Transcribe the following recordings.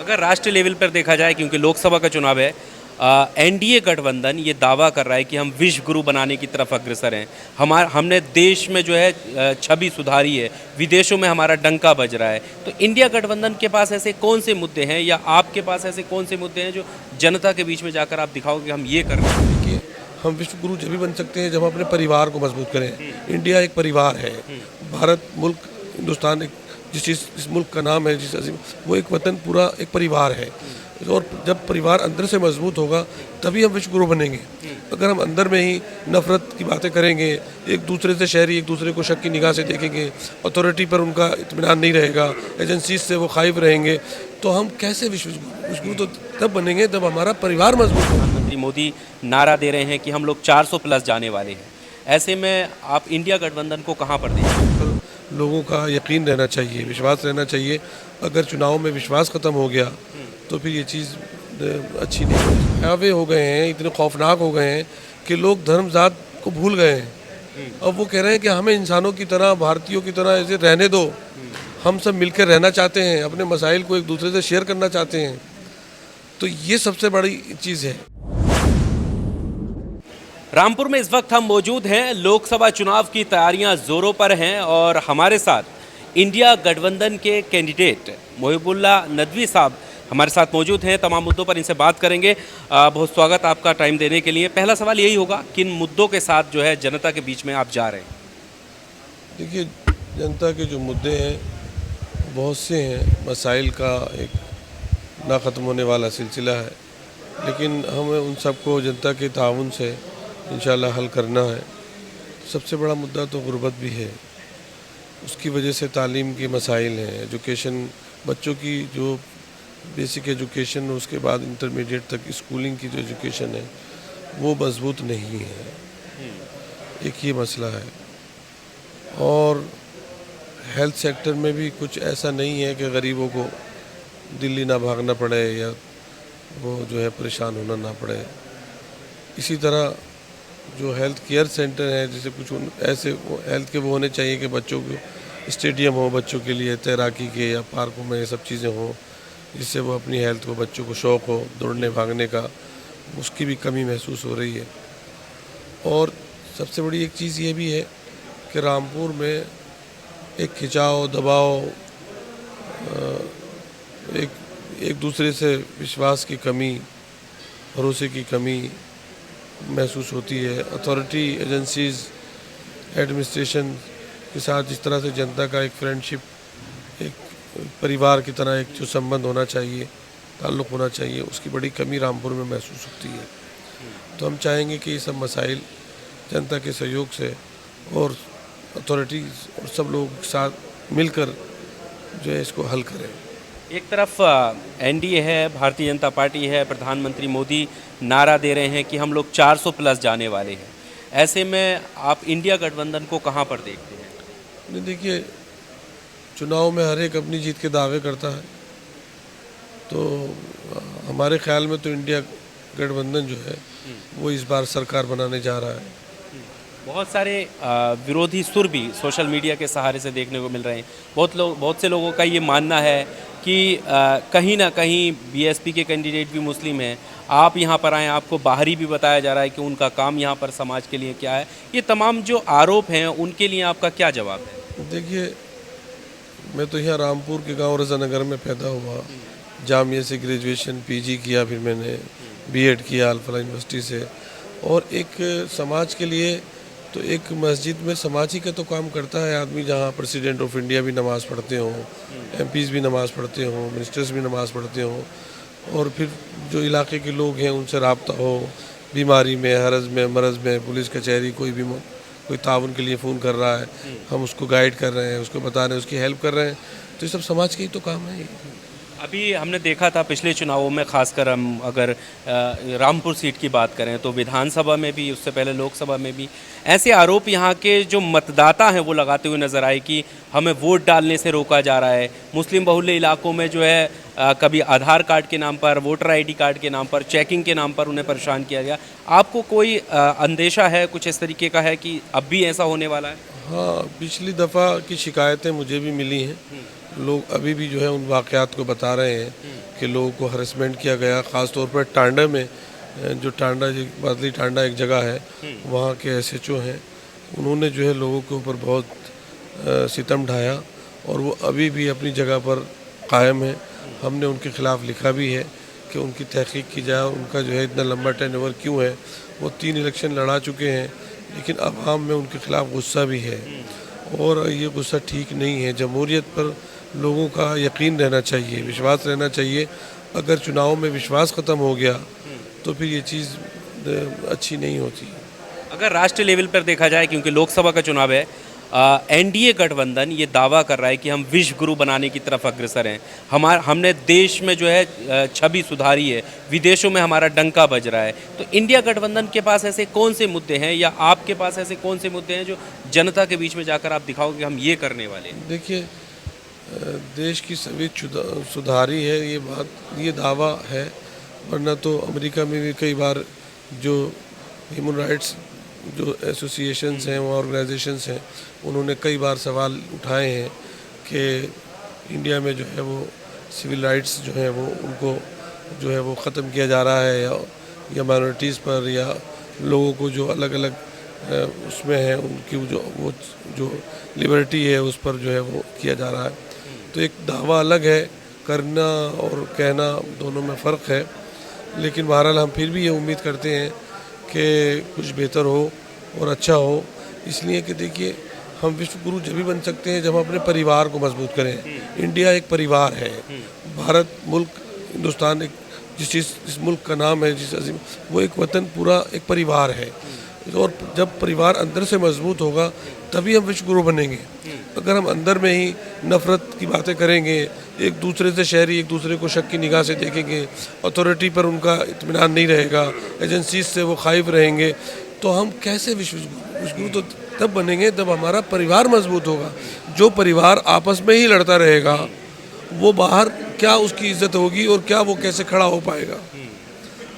अगर राष्ट्रीय लेवल पर देखा जाए, क्योंकि लोकसभा का चुनाव है, एनडीए गठबंधन ये दावा कर रहा है कि हम विश्व गुरु बनाने की तरफ अग्रसर हैं। हमने देश में जो है छवि सुधारी है, विदेशों में हमारा डंका बज रहा है। तो इंडिया गठबंधन के पास ऐसे कौन से मुद्दे हैं, या आपके पास ऐसे कौन से मुद्दे हैं जो जनता के बीच में जाकर आप दिखाओगे कि हम ये कर रहे हैं? देखिए, हम विश्व गुरु जब भी बन सकते हैं जब हम अपने परिवार को मजबूत करें। इंडिया एक परिवार है। भारत मुल्क, हिंदुस्तान एक जिस मुल्क का नाम है, जिस अजीम, वो एक वतन पूरा एक परिवार है। और जब परिवार अंदर से मजबूत होगा तभी हम विश्व गुरु बनेंगे। अगर हम अंदर में ही नफरत की बातें करेंगे, एक दूसरे से शहरी एक दूसरे को शक की निगाह से देखेंगे, अथॉरिटी पर उनका इत्मीनान नहीं रहेगा, एजेंसीज से वो खाइफ रहेंगे, तो हम कैसे विश्व गुरु तो तब बनेंगे जब हमारा परिवार मजबूत होगा। प्रधानमंत्री मोदी नारा दे रहे हैं कि हम लोग 400 प्लस जाने वाले हैं। ऐसे में आप इंडिया गठबंधन को कहाँ पर देखें? लोगों का यकीन रहना चाहिए, विश्वास रहना चाहिए। अगर चुनाव में विश्वास ख़त्म हो गया तो फिर ये चीज़ अच्छी नहीं है। भयावह हो गए हैं, इतने खौफनाक हो गए हैं कि लोग धर्म जात को भूल गए हैं। अब वो कह रहे हैं कि हमें इंसानों की तरह, भारतीयों की तरह ऐसे रहने दो, हम सब मिलकर रहना चाहते हैं, अपने मसाइल को एक दूसरे से शेयर करना चाहते हैं। तो ये सबसे बड़ी चीज़ है। रामपुर में इस वक्त हम मौजूद हैं। लोकसभा चुनाव की तैयारियां जोरों पर हैं और हमारे साथ इंडिया गठबंधन के कैंडिडेट मोहिबुल्लाह नदवी साहब हमारे साथ मौजूद हैं। तमाम मुद्दों पर इनसे बात करेंगे। बहुत स्वागत आपका टाइम देने के लिए। पहला सवाल यही होगा, किन मुद्दों के साथ जो है जनता के बीच में आप जा रहे हैं? देखिए, जनता के जो मुद्दे हैं बहुत से हैं। मसाइल का एक ना ख़त्म होने वाला सिलसिला है, लेकिन हमें उन सबको जनता के ताउन से इंशाल्लाह हल करना है। सबसे बड़ा मुद्दा तो गुर्बत भी है, उसकी वजह से तालीम के मसाइल हैं। एजुकेशन, बच्चों की जो बेसिक एजुकेशन, उसके बाद इंटरमीडिएट तक स्कूलिंग की जो एजुकेशन है वो मजबूत नहीं है, एक ये मसला है। और हेल्थ सेक्टर में भी कुछ ऐसा नहीं है कि गरीबों को दिल्ली ना भागना पड़े या वो जो है परेशान होना ना पड़े। इसी तरह जो हेल्थ केयर सेंटर हैं, जैसे कुछ ऐसे हेल्थ के वो होने चाहिए कि बच्चों को स्टेडियम हो, बच्चों के लिए तैराकी के, या पार्कों में ये सब चीज़ें हों जिससे वो अपनी हेल्थ को, बच्चों को शौक़ हो दौड़ने भागने का, उसकी भी कमी महसूस हो रही है। और सबसे बड़ी एक चीज़ ये भी है कि रामपुर में एक खिंचाव, दबाव, एक दूसरे से विश्वास की कमी, भरोसे की कमी महसूस होती है। अथॉरिटी, एजेंसीज़, एडमिनिस्ट्रेशन के साथ जिस तरह से जनता का एक फ्रेंडशिप, एक परिवार की तरह एक जो संबंध होना चाहिए, ताल्लुक़ होना चाहिए, उसकी बड़ी कमी रामपुर में महसूस होती है। तो हम चाहेंगे कि ये सब मसाइल जनता के सहयोग से और अथॉरिटीज़ और सब लोग साथ मिलकर जो है इसको हल करें। एक तरफ एनडीए है, भारतीय जनता पार्टी है, प्रधानमंत्री मोदी नारा दे रहे हैं कि हम लोग 400 प्लस जाने वाले हैं। ऐसे में आप इंडिया गठबंधन को कहाँ पर देखते हैं? नहीं, देखिए, चुनाव में हर एक अपनी जीत के दावे करता है, तो हमारे ख्याल में तो इंडिया गठबंधन जो है वो इस बार सरकार बनाने जा रहा है। बहुत सारे विरोधी सुर भी सोशल मीडिया के सहारे से देखने को मिल रहे हैं। बहुत से लोगों का ये मानना है कि कहीं ना कहीं बीएसपी के कैंडिडेट भी मुस्लिम हैं, आप यहाँ पर आएँ, आपको बाहरी भी बताया जा रहा है कि उनका काम यहाँ पर समाज के लिए क्या है। ये तमाम जो आरोप हैं उनके लिए आपका क्या जवाब है? देखिए, मैं तो यहाँ रामपुर के गांव रज़ानगर में पैदा हुआ, जामिया से ग्रेजुएशन, पीजी किया, फिर मैंने बीएड किया अल-फलाह यूनिवर्सिटी से। और एक समाज के लिए तो एक मस्जिद में समाज ही का तो काम करता है आदमी, जहाँ प्रेसिडेंट ऑफ इंडिया भी नमाज़ पढ़ते हों, एमपीज़ भी नमाज़ पढ़ते हों, मिनिस्टर्स भी नमाज़ पढ़ते हों, और फिर जो इलाके के लोग हैं उनसे रब्ता हो, बीमारी में, हरज में, मरज़ में, पुलिस कचहरी कोई ताउन के लिए फ़ोन कर रहा है, हम उसको गाइड कर रहे हैं, उसको बता रहे हैं, उसकी हेल्प कर रहे हैं। तो ये सब समाज के ही तो काम है। अभी हमने देखा था पिछले चुनावों में, खासकर हम अगर रामपुर सीट की बात करें तो विधानसभा में भी, उससे पहले लोकसभा में भी ऐसे आरोप यहाँ के जो मतदाता हैं वो लगाते हुए नजर आए कि हमें वोट डालने से रोका जा रहा है। मुस्लिम बहुल्य इलाकों में जो है कभी आधार कार्ड के नाम पर, वोटर आईडी कार्ड के नाम पर, चेकिंग के नाम पर उन्हें परेशान किया गया। आपको कोई अंदेशा है कुछ इस तरीके का है कि अब भी ऐसा होने वाला है? हाँ, पिछली दफ़ा की शिकायतें मुझे भी मिली हैं, लोग अभी भी जो है उन वाक़यात को बता रहे हैं कि लोगों को हरेसमेंट किया गया, ख़ास तौर पर टांडा में जो टांडा बादली टांडा एक जगह है, वहाँ के एसएचओ हैं, उन्होंने जो है लोगों के ऊपर बहुत सितम ढाया और वो अभी भी अपनी जगह पर कायम है। हमने उनके ख़िलाफ़ लिखा भी है कि उनकी तहक़ीक़ की जाए, उनका जो है इतना लंबा टेन्योवर क्यों है। वो 3 इलेक्शन लड़ा चुके हैं, लेकिन अवाम में उनके ख़िलाफ़ गुस्सा भी है और ये गुस्सा ठीक नहीं है। जमहूरियत पर लोगों का यकीन रहना चाहिए, विश्वास रहना चाहिए। अगर चुनाव में विश्वास ख़त्म हो गया तो फिर ये चीज़ अच्छी नहीं होती। अगर राष्ट्रीय लेवल पर देखा जाए, क्योंकि लोकसभा का चुनाव है, एनडीए गठबंधन ये दावा कर रहा है कि हम विश्व गुरु बनाने की तरफ अग्रसर हैं। हमने देश में जो है छवि सुधारी है, विदेशों में हमारा डंका बज रहा है। तो इंडिया गठबंधन के पास ऐसे कौन से मुद्दे हैं, या आपके पास ऐसे कौन से मुद्दे हैं जो जनता के बीच में जाकर आप दिखाओगे कि हम ये करने वाले हैं? देखिए, देश की छवि सुधारी है, ये बात, ये दावा है। वरना तो अमेरिका में भी कई बार जो ह्यूमन राइट्स जो एसोसिएशंस हैं, वो ऑर्गेनाइजेशंस हैं, उन्होंने कई बार सवाल उठाए हैं कि इंडिया में जो है वो सिविल राइट्स जो है वो उनको जो है वो ख़त्म किया जा रहा है, या माइनॉरिटीज़ पर, या लोगों को जो अलग अलग उसमें है उनकी जो लिबर्टी है उस पर जो है वो किया जा रहा है। तो एक दावा अलग है, करना और कहना दोनों में फ़र्क है। लेकिन बहरहाल हम फिर भी ये उम्मीद करते हैं कि कुछ बेहतर हो और अच्छा हो, इसलिए कि देखिए, हम विश्व गुरु जब भी बन सकते हैं जब हम अपने परिवार को मजबूत करें। इंडिया एक परिवार है, भारत मुल्क, हिंदुस्तान एक जिस मुल्क का नाम है, जिस अजीम, वो एक वतन पूरा एक परिवार है। और जब परिवार अंदर से मजबूत होगा तभी हम विश्व गुरु बनेंगे। अगर हम अंदर में ही नफ़रत की बातें करेंगे, एक दूसरे से शहरी एक दूसरे को शक की निगाह से देखेंगे, अथॉरिटी पर उनका इत्मीनान नहीं रहेगा, एजेंसीज से वो खाइफ रहेंगे, तो हम कैसे विश्व गुरु तो तब बनेंगे जब हमारा परिवार मजबूत होगा। जो परिवार आपस में ही लड़ता रहेगा, वो बाहर क्या उसकी इज्जत होगी और क्या वो कैसे खड़ा हो पाएगा।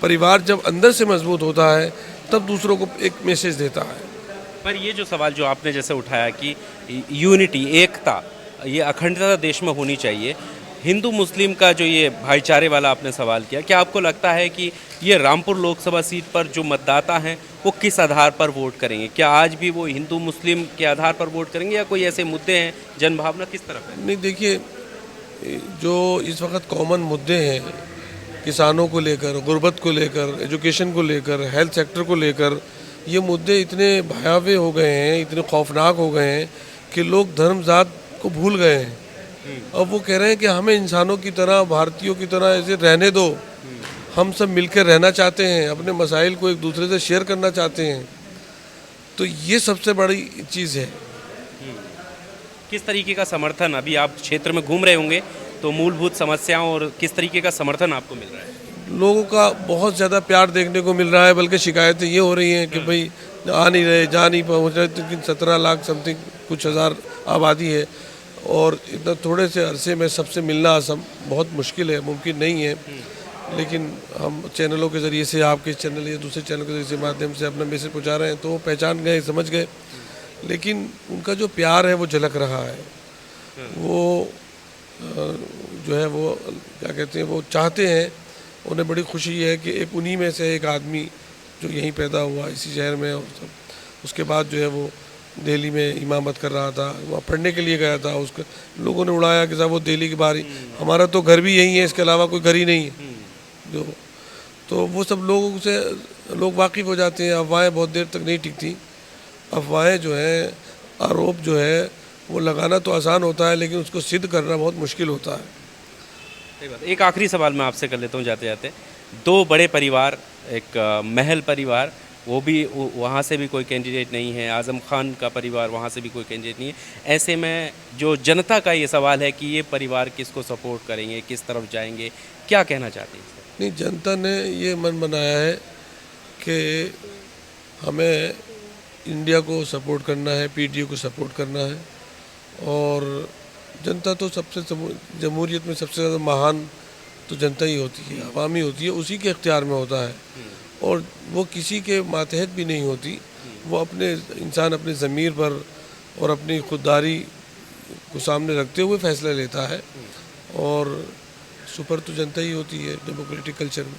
परिवार जब अंदर से मजबूत होता है तब दूसरों को एक मैसेज देता है। पर ये जो सवाल जो आपने जैसे उठाया कि यूनिटी, एकता, ये अखंडता देश में होनी चाहिए, हिंदू मुस्लिम का जो ये भाईचारे वाला आपने सवाल किया, क्या आपको लगता है कि ये रामपुर लोकसभा सीट पर जो मतदाता हैं वो किस आधार पर वोट करेंगे? क्या आज भी वो हिंदू मुस्लिम के आधार पर वोट करेंगे, या कोई ऐसे मुद्दे हैं, जनभावना किस तरफ है? नहीं, देखिए, जो इस वक्त कॉमन मुद्दे हैं, किसानों को लेकर, गुर्बत को लेकर, एजुकेशन को लेकर, हेल्थ सेक्टर को लेकर, ये मुद्दे इतने भयावह हो गए हैं, इतने खौफनाक हो गए हैं कि लोग धर्म जात को भूल गए हैं। अब वो कह रहे हैं कि हमें इंसानों की तरह, भारतीयों की तरह ऐसे रहने दो, हम सब मिलकर रहना चाहते हैं, अपने मसाइल को एक दूसरे से शेयर करना चाहते हैं। तो ये सबसे बड़ी चीज़ है। किस तरीके का समर्थन, अभी आप क्षेत्र में घूम रहे होंगे, तो मूलभूत समस्याओं और किस तरीके का समर्थन आपको मिल रहा है? लोगों का बहुत ज़्यादा प्यार देखने को मिल रहा है, बल्कि शिकायतें ये हो रही हैं कि भाई आ नहीं रहे, जा नहीं पहुँच रहे। लेकिन 17 लाख समथिंग कुछ हज़ार आबादी है, और इतना थोड़े से अरसे में सबसे मिलना बहुत मुश्किल है, मुमकिन नहीं है। लेकिन हम चैनलों के ज़रिए से, आपके चैनल या दूसरे चैनल के ज़रिए से माध्यम से अपना मैसेज पहुँचा रहे हैं, तो वो पहचान गए, समझ गए। लेकिन उनका जो प्यार है वो झलक रहा है। वो जो है वो क्या कहते हैं, वो चाहते हैं, उन्हें बड़ी खुशी है कि एक उन्हीं में से एक आदमी जो यहीं पैदा हुआ इसी शहर में, और सब उसके बाद जो है वो दिल्ली में इमामत कर रहा था, वहाँ पढ़ने के लिए गया था। उसके लोगों ने उड़ाया कि साहब वो दिल्ली की बाहर ही, हमारा तो घर भी यहीं है, इसके अलावा कोई घर ही नहीं है। जो तो वो सब लोगों से लोग वाकिफ़ हो जाते हैं। अफवाहें बहुत देर तक नहीं टिकती। अफवाहें जो है, आरोप जो है, वो लगाना तो आसान होता है, लेकिन उसको सिद्ध करना बहुत मुश्किल होता है। सही बात। एक आखिरी सवाल मैं आपसे कर लेता हूँ जाते जाते। 2 बड़े परिवार, एक महल परिवार, वो भी वहाँ से भी कोई कैंडिडेट नहीं है, आज़म खान का परिवार, वहाँ से भी कोई कैंडिडेट नहीं है। ऐसे में जो जनता का ये सवाल है कि ये परिवार किसको सपोर्ट करेंगे, किस तरफ जाएंगे, क्या कहना चाहते हैं? नहीं, जनता ने ये मन बनाया है कि हमें इंडिया को सपोर्ट करना है, पीडीए को सपोर्ट करना है। और जनता तो सबसे जमहूरियत में सबसे ज़्यादा महान तो जनता ही होती है, अवामी होती है, उसी के इख्तियार में होता है। और वो किसी के मातहत भी नहीं होती। वो इंसान अपने ज़मीर पर और अपनी खुददारी को सामने रखते हुए फैसला लेता है, और सुपर तो जनता ही होती है डेमोक्रेटिक कल्चर में।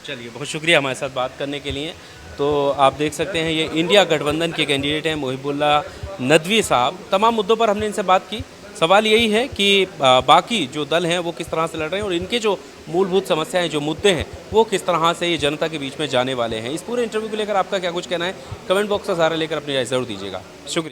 चलिए, बहुत शुक्रिया हमारे साथ बात करने के लिए। तो आप देख सकते हैं ये इंडिया गठबंधन के कैंडिडेट हैं मुहिबुल्लाह नदवी साहब। तमाम मुद्दों पर हमने इनसे बात की। सवाल यही है कि बाकी जो दल हैं वो किस तरह से लड़ रहे हैं और इनके जो मूलभूत समस्याएं, जो मुद्दे हैं, वो किस तरह से ये जनता के बीच में जाने वाले हैं। इस पूरे इंटरव्यू को लेकर आपका क्या कुछ कहना है, कमेंट बॉक्स का सहारा लेकर अपनी राय ज़रूर दीजिएगा। शुक्रिया।